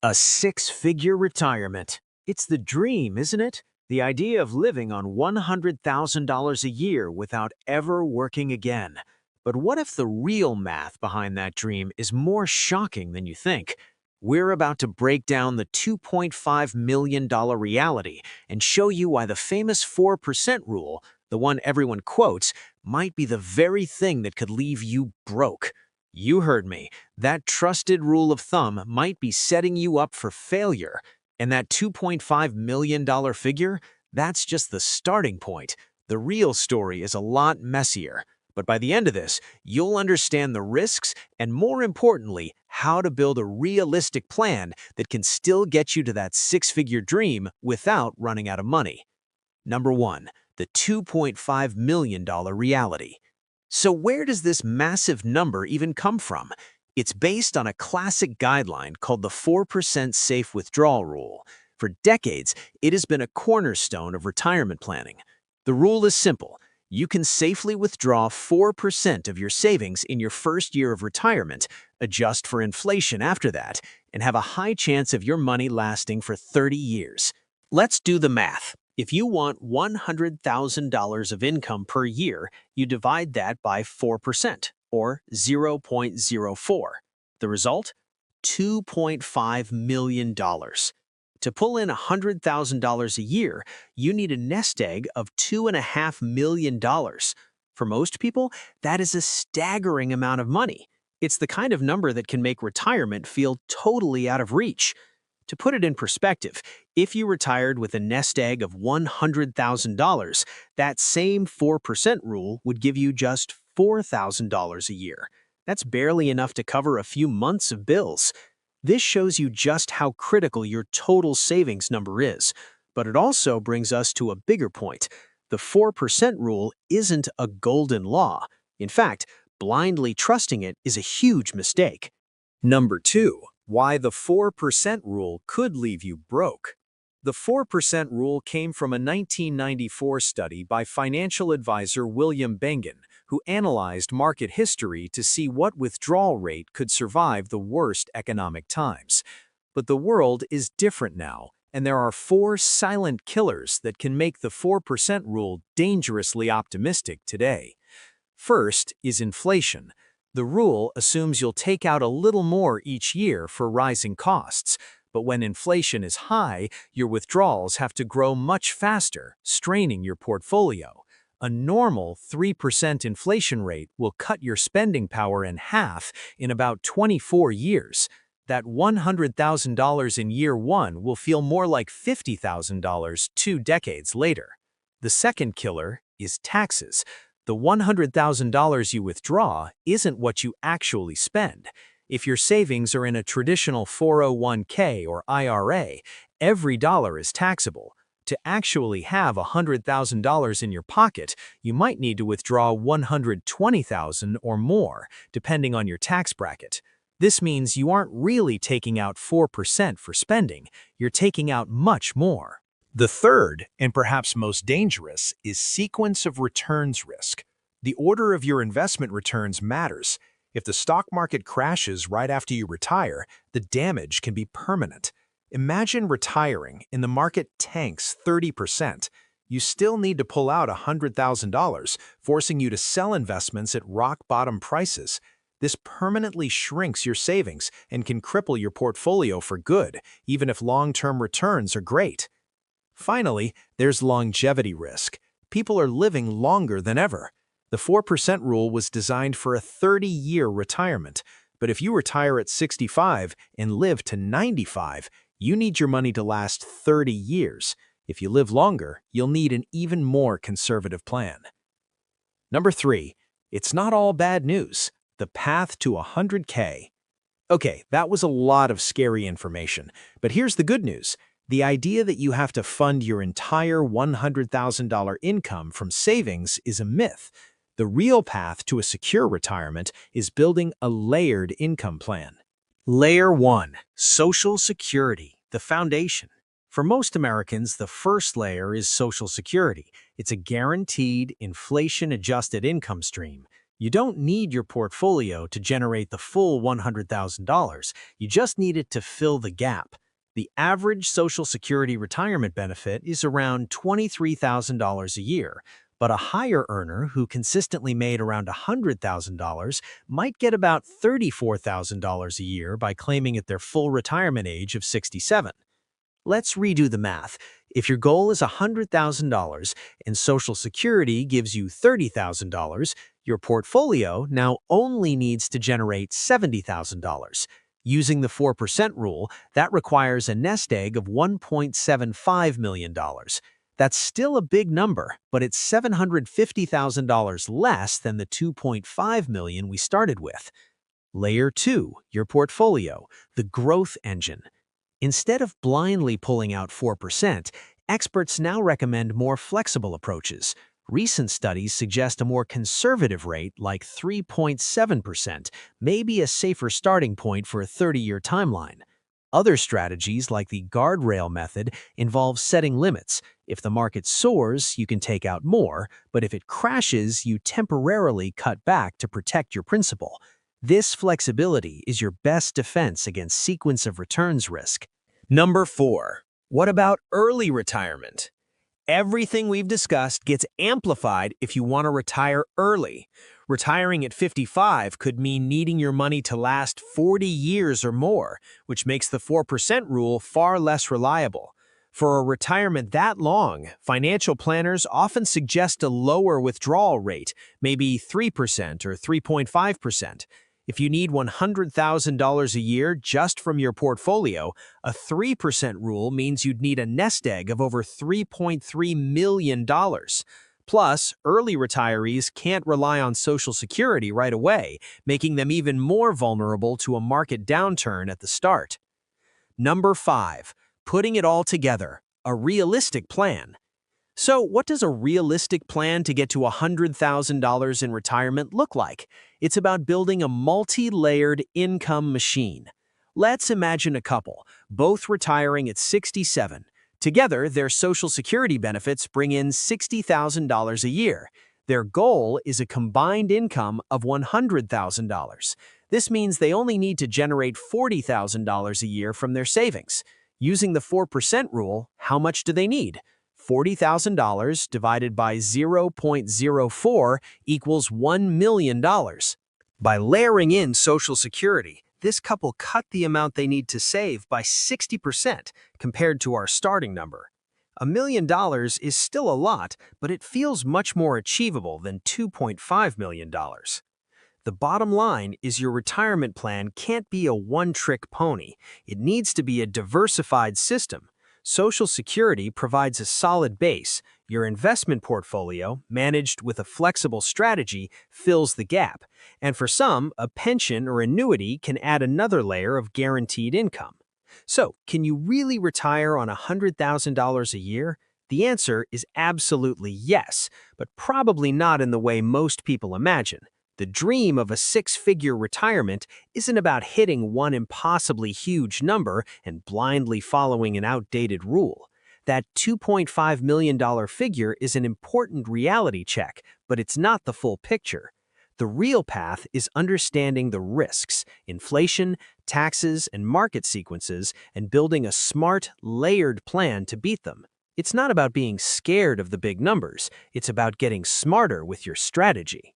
A six-figure retirement. It's the dream, isn't it? The idea of living on $100,000 a year without ever working again. But what if the real math behind that dream is more shocking than you think? We're about to break down the $2.5 million reality and show you why the famous 4% rule, the one everyone quotes, might be the very thing that could leave you broke. You heard me. That trusted rule of thumb might be setting you up for failure. And that $2.5 million figure, that's just the starting point. The real story is a lot messier. But by the end of this, you'll understand the risks and, more importantly, how to build a realistic plan that can still get you to that six-figure dream without running out of money. Number 1. The $2.5 million reality. So where does this massive number even come from? It's based on a classic guideline called the 4% safe withdrawal rule. For decades, it has been a cornerstone of retirement planning. The rule is simple. You can safely withdraw 4% of your savings in your first year of retirement, adjust for inflation after that, and have a high chance of your money lasting for 30 years. Let's do the math. If you want $100,000 of income per year, you divide that by 4%, or 0.04. The result? $2.5 million. To pull in $100,000 a year, you need a nest egg of $2.5 million. For most people, that is a staggering amount of money. It's the kind of number that can make retirement feel totally out of reach. To put it in perspective, if you retired with a nest egg of $100,000, that same 4% rule would give you just $4,000 a year. That's barely enough to cover a few months of bills. This shows you just how critical your total savings number is. But it also brings us to a bigger point. The 4% rule isn't a golden law. In fact, blindly trusting it is a huge mistake. Number 2. Why the 4% rule could leave you broke. The 4% rule came from a 1994 study by financial advisor William Bengen, who analyzed market history to see what withdrawal rate could survive the worst economic times. But the world is different now, and there are 4 silent killers that can make the 4% rule dangerously optimistic today. First is inflation. The rule assumes you'll take out a little more each year for rising costs, but when inflation is high, your withdrawals have to grow much faster, straining your portfolio. A normal 3% inflation rate will cut your spending power in half in about 24 years. That $100,000 in year 1 will feel more like $50,000 2 decades later. The second killer is taxes. The $100,000 you withdraw isn't what you actually spend. If your savings are in a traditional 401k or IRA, every dollar is taxable. To actually have $100,000 in your pocket, you might need to withdraw $120,000 or more, depending on your tax bracket. This means you aren't really taking out 4% for spending, you're taking out much more. The third, and perhaps most dangerous, is sequence of returns risk. The order of your investment returns matters. If the stock market crashes right after you retire, the damage can be permanent. Imagine retiring and the market tanks 30%. You still need to pull out $100,000, forcing you to sell investments at rock-bottom prices. This permanently shrinks your savings and can cripple your portfolio for good, even if long-term returns are great. Finally, there's longevity risk. People are living longer than ever. The 4% rule was designed for a 30-year retirement, but if you retire at 65 and live to 95, you need your money to last 30 years. If you live longer, you'll need an even more conservative plan. Number 3, it's not all bad news. The path to 100K. Okay, that was a lot of scary information, but here's the good news. The idea that you have to fund your entire $100,000 income from savings is a myth. The real path to a secure retirement is building a layered income plan. Layer 1. Social Security, the foundation. For most Americans, the first layer is Social Security. It's a guaranteed, inflation-adjusted income stream. You don't need your portfolio to generate the full $100,000. You just need it to fill the gap. The average Social Security retirement benefit is around $23,000 a year, but a higher earner who consistently made around $100,000 might get about $34,000 a year by claiming at their full retirement age of 67. Let's redo the math. If your goal is $100,000 and Social Security gives you $30,000, your portfolio now only needs to generate $70,000. Using the 4% rule, that requires a nest egg of $1.75 million. That's still a big number, but it's $750,000 less than the $2.5 million we started with. Layer 2, your portfolio, the growth engine. Instead of blindly pulling out 4%, experts now recommend more flexible approaches. Recent studies suggest a more conservative rate like 3.7% may be a safer starting point for a 30-year timeline. Other strategies like the guardrail method involve setting limits. If the market soars, you can take out more, but if it crashes, you temporarily cut back to protect your principal. This flexibility is your best defense against sequence of returns risk. Number 4. What about early retirement? Everything we've discussed gets amplified if you want to retire early. Retiring at 55 could mean needing your money to last 40 years or more, which makes the 4% rule far less reliable. For a retirement that long, financial planners often suggest a lower withdrawal rate, maybe 3% or 3.5%. If you need $100,000 a year just from your portfolio, a 3% rule means you'd need a nest egg of over $3.3 million. Plus, early retirees can't rely on Social Security right away, making them even more vulnerable to a market downturn at the start. Number 5. Putting it all together, a realistic plan. So, what does a realistic plan to get to $100,000 in retirement look like? It's about building a multi-layered income machine. Let's imagine a couple, both retiring at 67. Together, their Social Security benefits bring in $60,000 a year. Their goal is a combined income of $100,000. This means they only need to generate $40,000 a year from their savings. Using the 4% rule, how much do they need? $40,000 divided by 0.04 equals $1 million. By layering in Social Security, this couple cut the amount they need to save by 60% compared to our starting number. $1 million is still a lot, but it feels much more achievable than $2.5 million. The bottom line is your retirement plan can't be a one-trick pony. It needs to be a diversified system. Social Security provides a solid base. Your investment portfolio, managed with a flexible strategy, fills the gap. And for some, a pension or annuity can add another layer of guaranteed income. So, can you really retire on $100,000 a year? The answer is absolutely yes, but probably not in the way most people imagine. The dream of a six-figure retirement isn't about hitting one impossibly huge number and blindly following an outdated rule. That $2.5 million figure is an important reality check, but it's not the full picture. The real path is understanding the risks, inflation, taxes, and market sequences, and building a smart, layered plan to beat them. It's not about being scared of the big numbers. It's about getting smarter with your strategy.